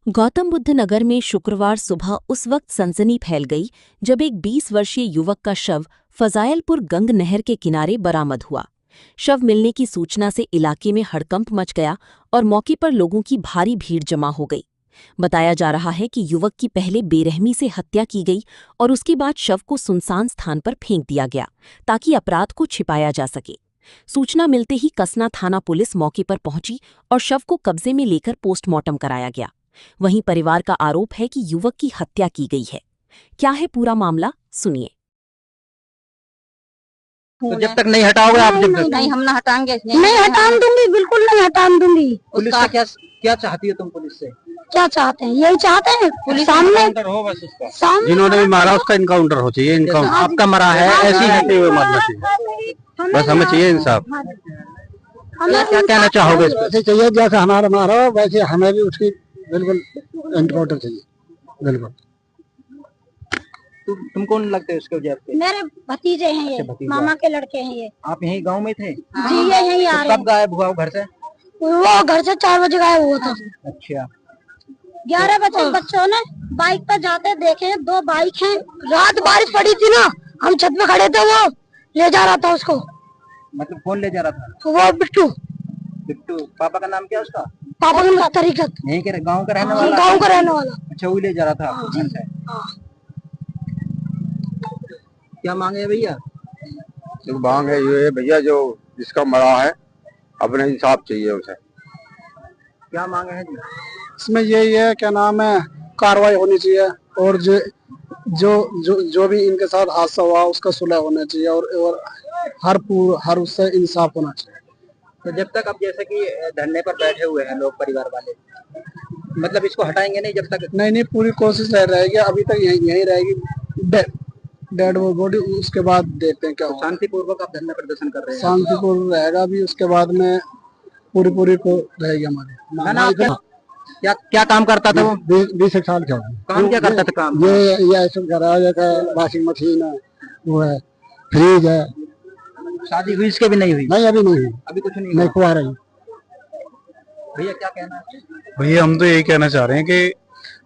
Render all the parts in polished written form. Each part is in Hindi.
गौतम बुद्ध नगर में शुक्रवार सुबह उस वक्त सनसनी फैल गई जब एक 20 वर्षीय युवक का शव फजायलपुर गंग नहर के किनारे बरामद हुआ। शव मिलने की सूचना से इलाके में हड़कंप मच गया और मौके पर लोगों की भारी भीड़ जमा हो गई। बताया जा रहा है कि युवक की पहले बेरहमी से हत्या की गई और उसके बाद शव को सुनसान स्थान पर फेंक दिया गया ताकि अपराध को छिपाया जा सके। सूचना मिलते ही कसना थाना पुलिस मौके पर पहुंची और शव को कब्जे में लेकर पोस्टमार्टम कराया गया। वहीं परिवार का आरोप है कि युवक की हत्या की गई है। क्या है पूरा मामला, सुनिए। तो जब तक नहीं हटाओगे आप, जब तक नहीं हम ना हटाएंगे, नहीं हटान दूंगी, बिल्कुल नहीं हटान दूंगी। पुलिस से क्या क्या चाहती हो तुम? पुलिस से क्या चाहते हैं? यही चाहते हैं पुलिस सामने हो, बस उसका सामने जिन्होंने भी मारा उसका इनकाउंटर हो चाहिए। इनकाउंटर आपका मरा है ऐसे ही हटे हुए मारना चाहिए, बस हमें चाहिए इंसाफ। क्या कहना चाहोगे इस पर? वैसे चाहिए जैसे हमारा मारा हो वैसे हमें भी उसकी बिल्कुल एनकाउंटर चाहिए, बिल्कुल। तुम कौन लगते हो इसके जैब के? मेरे भतीजे हैं ये, मामा के लड़के हैं ये। आप यही गांव में थे? जी ये यही आ रहे कब गायब हुआ वो घर से? वो घर से 4 बजे गायब हुआ था। अच्छा, 11 बजे बच्चों ने बाइक पर जाते देखे, 2 बाइक हैं। रात बारिश पड़ी थी ना, हम छत पे खड़े थे, वो ले जा रहा था उसको। मतलब कौन ले जा रहा था? वो बिट्टू। बिट्टू, पापा का नाम क्या उसका? पापा का नाम तरीकत। यहीं के गांव का रहने वाला? गाँव का रहने वाला। अच्छा, वो ले जा रहा था घर से। क्या मांगे भैया? जो मांग है ये भैया, जो जिसका मरा है अपने इंसाफ चाहिए उसे। क्या मांगे है जी? इसमें यही है, क्या नाम है, कार्रवाई होनी चाहिए और जो भी इनके साथ हादसा हुआ उसका सुलह होना चाहिए और हर उससे इंसाफ होना चाहिए। तो जब तक अब जैसे कि धरने पर बैठे हुए हैं लोग, परिवार वाले, मतलब इसको हटाएंगे नहीं जब तक? नहीं, पूरी कोशिश रहेगी, अभी तक यही रहेगी डेड बॉडी, उसके बाद देखते हैं क्या होगा। शांतिपूर्वक आप धरना प्रदर्शन कर रहे हैं? शांतिपूर्ण रहेगा भी, उसके बाद में पूरी को रहेगी हमारी। क्या काम करता था वो? 20 साल का। काम क्या करता था? काम ये ऐसा गैराज है, वॉशिंग मशीन है, वो है, फ्रिज है। शादी हुई इसके भी नहीं हुई? नहीं, अभी नहीं, अभी कुछ नहीं नहीं खुआ रही। भैया क्या कहना है? भैया हम तो यही कहना चाह रहे हैं कि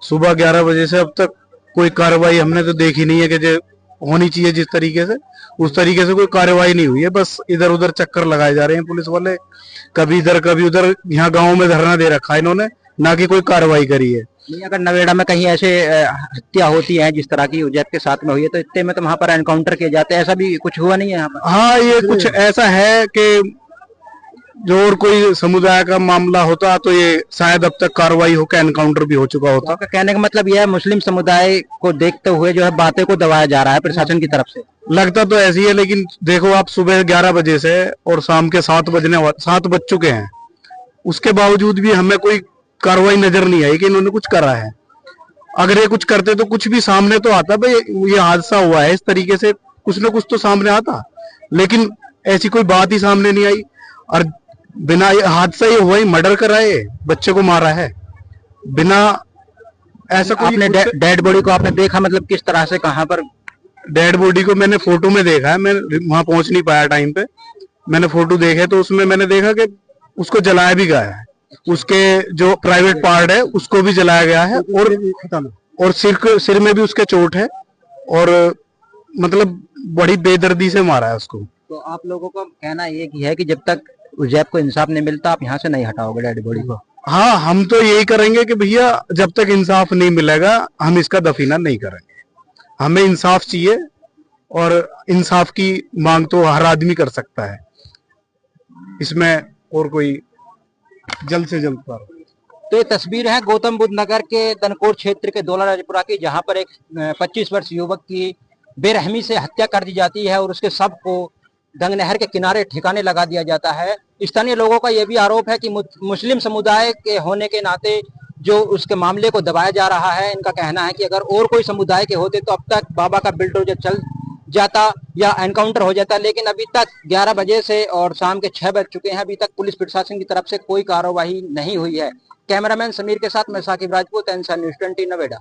सुबह 11 बजे से अब तक कोई कार्रवाई हमने तो देखी नहीं है कि जो होनी चाहिए जिस तरीके से, उस तरीके से कोई कार्रवाई नहीं हुई है। बस इधर उधर चक्कर लगाए जा रहे हैं पुलिस वाले, कभी इधर कभी उधर। यहाँ गांव में धरना दे रखा है इन्होंने, ना कि कोई कार्रवाई करी है। नहीं, अगर नवेड़ा में कहीं ऐसे हत्या होती है जिस तरह की उजैब के साथ में हुई है, तो इतने में तो वहां पर एनकाउंटर किए जाते हैं, ऐसा भी कुछ हुआ नहीं है यहाँ पर? हाँ, ये कुछ ऐसा है कि जो और कोई समुदाय का मामला होता तो ये शायद अब तक कार्रवाई होकर एनकाउंटर भी हो चुका होता। आपका कहने का मतलब यह है मुस्लिम समुदाय को देखते हुए जो है बातें को दबाया जा रहा है प्रशासन की तरफ से? लगता तो ऐसी है, लेकिन देखो आप, सुबह 11 बजे से और शाम के 7 बज चुके हैं, उसके बावजूद भी हमें कोई कार्रवाई नजर नहीं आई कि इन्होंने कुछ करा है। अगर ये कुछ करते तो कुछ भी सामने तो आता, भाई ये हादसा हुआ है, इस तरीके से कुछ ना कुछ तो सामने आता, लेकिन ऐसी कोई बात ही सामने नहीं आई। और बिना हादसा ये हुआ ही, मर्डर कराए, बच्चे को मारा है बिना ऐसा कोई। आपने डेड बॉडी को आपने देखा, मतलब किस तरह से, कहां पर? डेड बॉडी को मैंने फोटो में देखा है, मैं वहां पहुंच नहीं पाया टाइम पे। मैंने फोटो देखे तो उसमें मैंने देखा कि उसको जलाया भी गया है, उसके जो प्राइवेट पार्ट है उसको भी जलाया गया है, और सिर में भी उसके चोट है, और मतलब बड़ी बेदर्दी से मारा है उसको। तो आप लोगों का कहना ये की है कि जब तक उजैब को इंसाफ नहीं मिलता आप यहाँ से नहीं हटाओगे डेड बॉडी को? हाँ, हम तो यही करेंगे कि भैया जब तक इंसाफ नहीं मिलेगा हम इसका दफीना नहीं करेंगे। हमें इंसाफ चाहिए, और इंसाफ की मांग तो हर आदमी कर सकता है, इसमें और कोई जल्द से जल्द पर। तो ये तस्वीर है गौतम बुद्ध नगर के दनकोर क्षेत्र के दौला राजपुरा की, जहां पर एक 25 वर्ष युवक की बेरहमी से हत्या कर दी जाती है और उसके शव को गंग नहर के किनारे ठिकाने लगा दिया जाता है। स्थानीय लोगों का यह भी आरोप है कि मुस्लिम समुदाय के होने के नाते जो उसके मामले को दबाया जा रहा है। इनका कहना है कि अगर और कोई समुदाय के होते तो अब तक बाबा का बिल्डोजर चल जाता या एनकाउंटर हो जाता, लेकिन अभी तक 11 बजे से और शाम के 6 बज चुके हैं, अभी तक पुलिस प्रशासन की तरफ से कोई कार्रवाई नहीं हुई है। कैमरामैन समीर के साथ मैं साकिब राजपूत, एनसा न्यूज़ 20 नवेड़ा।